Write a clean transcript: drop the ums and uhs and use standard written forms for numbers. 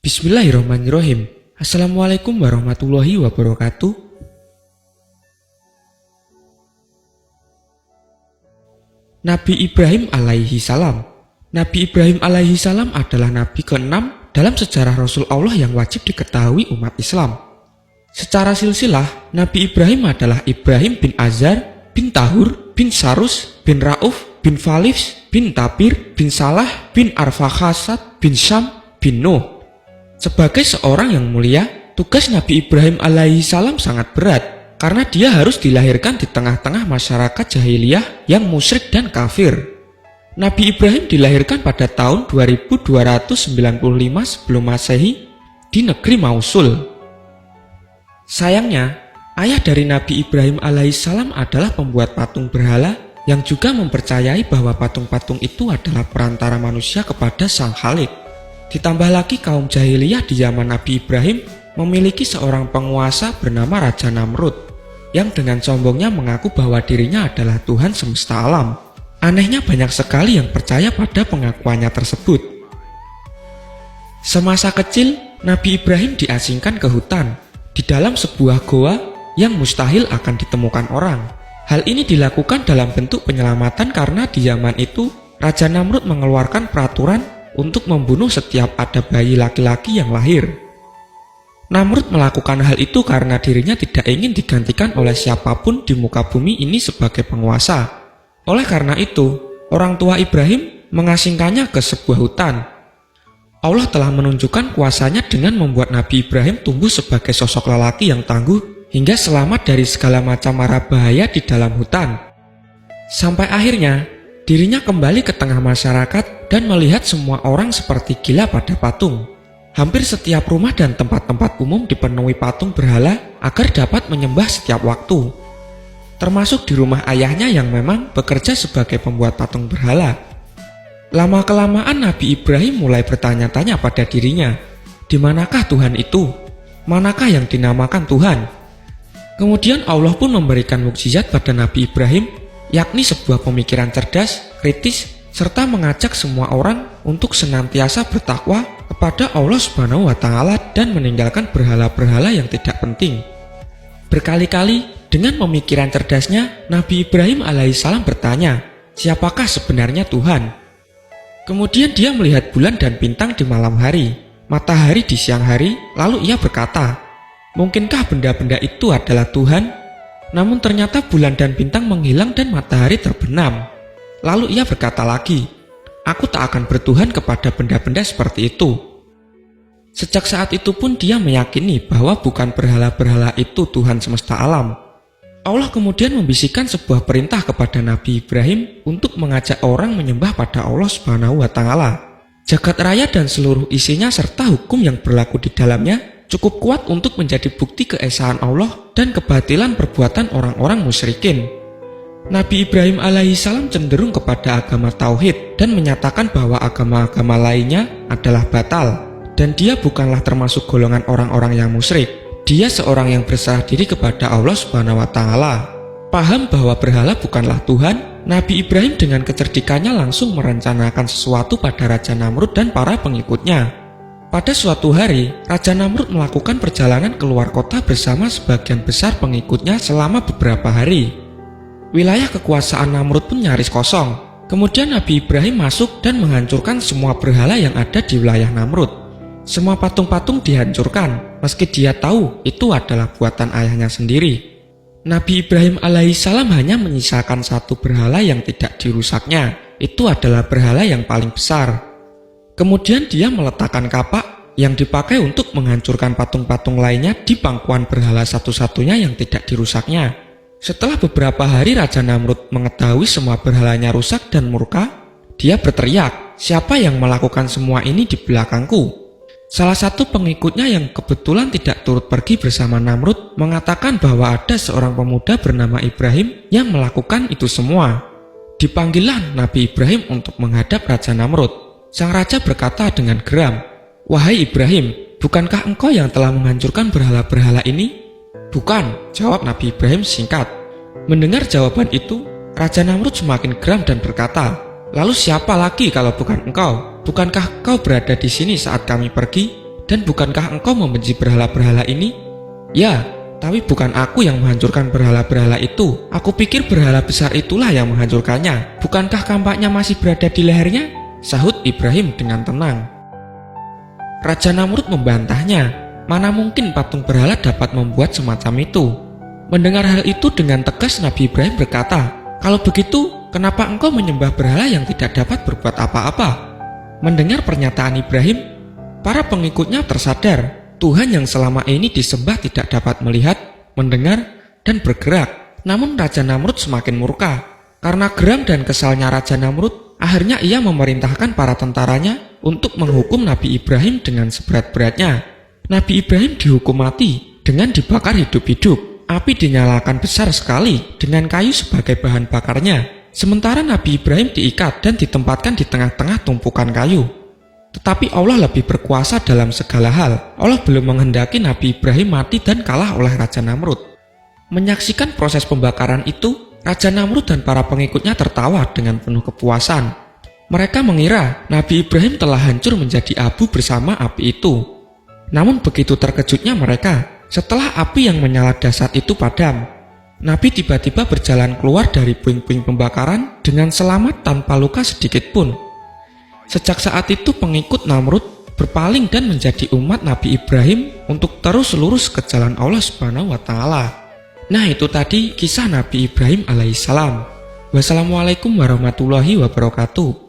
Bismillahirrahmanirrahim. Assalamualaikum warahmatullahi wabarakatuh. Nabi Ibrahim alaihi salam. Nabi Ibrahim alaihi salam adalah nabi ke-6 dalam sejarah Rasul Allah yang wajib diketahui umat Islam. Secara silsilah, Nabi Ibrahim adalah Ibrahim bin Azar, bin Tahur, bin Sarus, bin Rauf, bin Falif, bin Tabir, bin Salah, bin Arfakhasad, bin Syam, bin Nuh. Sebagai seorang yang mulia, tugas Nabi Ibrahim alaihi salam sangat berat karena dia harus dilahirkan di tengah-tengah masyarakat jahiliyah yang musyrik dan kafir. Nabi Ibrahim dilahirkan pada tahun 2295 sebelum Masehi di negeri Mausul. Sayangnya, ayah dari Nabi Ibrahim alaihissalam adalah pembuat patung berhala yang juga mempercayai bahwa patung-patung itu adalah perantara manusia kepada Sang Khalik. Ditambah lagi kaum jahiliyah di zaman Nabi Ibrahim memiliki seorang penguasa bernama Raja Namrud yang dengan sombongnya mengaku bahwa dirinya adalah Tuhan semesta alam. Anehnya banyak sekali yang percaya pada pengakuannya tersebut. Semasa kecil, Nabi Ibrahim diasingkan ke hutan di dalam sebuah goa yang mustahil akan ditemukan orang. Hal ini dilakukan dalam bentuk penyelamatan karena di zaman itu Raja Namrud mengeluarkan peraturan untuk membunuh setiap ada bayi laki-laki yang lahir. Namrud melakukan hal itu karena dirinya tidak ingin digantikan oleh siapapun di muka bumi ini sebagai penguasa. Oleh karena itu, orang tua Ibrahim mengasingkannya ke sebuah hutan. Allah telah menunjukkan kuasanya dengan membuat Nabi Ibrahim tumbuh sebagai sosok lelaki yang tangguh hingga selamat dari segala macam mara bahaya di dalam hutan. Sampai akhirnya, dirinya kembali ke tengah masyarakat dan melihat semua orang seperti gila pada patung. Hampir setiap rumah dan tempat-tempat umum dipenuhi patung berhala agar dapat menyembah setiap waktu. Termasuk di rumah ayahnya yang memang bekerja sebagai pembuat patung berhala. Lama-kelamaan Nabi Ibrahim mulai bertanya-tanya pada dirinya, di manakah Tuhan itu? Manakah yang dinamakan Tuhan? Kemudian Allah pun memberikan mukjizat pada Nabi Ibrahim, yakni sebuah pemikiran cerdas, kritis, serta mengajak semua orang untuk senantiasa bertakwa kepada Allah Subhanahu wa Ta'ala dan meninggalkan berhala-berhala yang tidak penting. Berkali-kali dengan pemikiran cerdasnya, Nabi Ibrahim alaihissalam bertanya, siapakah sebenarnya Tuhan? Kemudian dia melihat bulan dan bintang di malam hari, matahari di siang hari, lalu ia berkata, mungkinkah benda-benda itu adalah Tuhan? Namun ternyata bulan dan bintang menghilang dan matahari terbenam. Lalu ia berkata lagi, aku tak akan bertuhan kepada benda-benda seperti itu. Sejak saat itu pun dia meyakini bahwa bukan berhala-berhala itu Tuhan semesta alam. Allah kemudian membisikkan sebuah perintah kepada Nabi Ibrahim untuk mengajak orang menyembah pada Allah Subhanahu wa Ta'ala. Jagat raya dan seluruh isinya serta hukum yang berlaku di dalamnya cukup kuat untuk menjadi bukti keesaan Allah dan kebatilan perbuatan orang-orang musyrikin. Nabi Ibrahim alaihissalam cenderung kepada agama tauhid dan menyatakan bahwa agama-agama lainnya adalah batal, dan dia bukanlah termasuk golongan orang-orang yang musyrik. Dia seorang yang berserah diri kepada Allah Subhanahu wa Ta'ala. Paham bahwa berhala bukanlah Tuhan, Nabi Ibrahim dengan kecerdikannya langsung merencanakan sesuatu pada Raja Namrud dan para pengikutnya. Pada suatu hari, Raja Namrud melakukan perjalanan keluar kota bersama sebagian besar pengikutnya selama beberapa hari. Wilayah kekuasaan Namrud pun nyaris kosong. Kemudian Nabi Ibrahim masuk dan menghancurkan semua berhala yang ada di wilayah Namrud. Semua patung-patung dihancurkan, meski dia tahu itu adalah buatan ayahnya sendiri. Nabi Ibrahim alaihissalam hanya menyisakan satu berhala yang tidak dirusaknya. Itu adalah berhala yang paling besar. Kemudian dia meletakkan kapak yang dipakai untuk menghancurkan patung-patung lainnya di pangkuan berhala satu-satunya yang tidak dirusaknya. Setelah beberapa hari Raja Namrud mengetahui semua berhalanya rusak dan murka, dia berteriak, siapa yang melakukan semua ini di belakangku? Salah satu pengikutnya yang kebetulan tidak turut pergi bersama Namrud mengatakan bahwa ada seorang pemuda bernama Ibrahim yang melakukan itu semua. Dipanggillah Nabi Ibrahim untuk menghadap Raja Namrud. Sang raja berkata dengan geram, wahai Ibrahim, bukankah engkau yang telah menghancurkan berhala-berhala ini? Bukan, jawab Nabi Ibrahim singkat. Mendengar jawaban itu, Raja Namrud semakin geram dan berkata, lalu siapa lagi kalau bukan engkau? bukankah kau berada di sini saat kami pergi? Dan bukankah engkau membenci berhala-berhala ini?" "Ya, tapi bukan aku yang menghancurkan berhala-berhala itu. Aku pikir berhala besar itulah yang menghancurkannya. Bukankah kampaknya masih berada di lehernya?" sahut Ibrahim dengan tenang. Raja Namrud membantahnya, "Mana mungkin patung berhala dapat membuat semacam itu?" Mendengar hal itu dengan tegas Nabi Ibrahim berkata, "Kalau begitu, kenapa engkau menyembah berhala yang tidak dapat berbuat apa-apa?" Mendengar pernyataan Ibrahim, para pengikutnya tersadar Tuhan yang selama ini disembah tidak dapat melihat, mendengar, dan bergerak. Namun Raja Namrud semakin murka. Karena geram dan kesalnya Raja Namrud, akhirnya ia memerintahkan para tentaranya untuk menghukum Nabi Ibrahim dengan seberat-beratnya. Nabi Ibrahim dihukum mati dengan dibakar hidup-hidup. Api dinyalakan besar sekali dengan kayu sebagai bahan bakarnya. Sementara Nabi Ibrahim diikat dan ditempatkan di tengah-tengah tumpukan kayu. Tetapi Allah lebih berkuasa dalam segala hal. Allah belum menghendaki Nabi Ibrahim mati dan kalah oleh Raja Namrud. Menyaksikan proses pembakaran itu, Raja Namrud dan para pengikutnya tertawa dengan penuh kepuasan. Mereka mengira Nabi Ibrahim telah hancur menjadi abu bersama api itu. Namun begitu terkejutnya mereka setelah api yang menyala dahsyat itu padam. Nabi tiba-tiba berjalan keluar dari puing-puing pembakaran dengan selamat tanpa luka sedikit pun. Sejak saat itu pengikut Namrud berpaling dan menjadi umat Nabi Ibrahim untuk terus lurus ke jalan Allah Subhanahu wa Ta'ala. Nah, itu tadi kisah Nabi Ibrahim alaihissalam. Wassalamualaikum warahmatullahi wabarakatuh.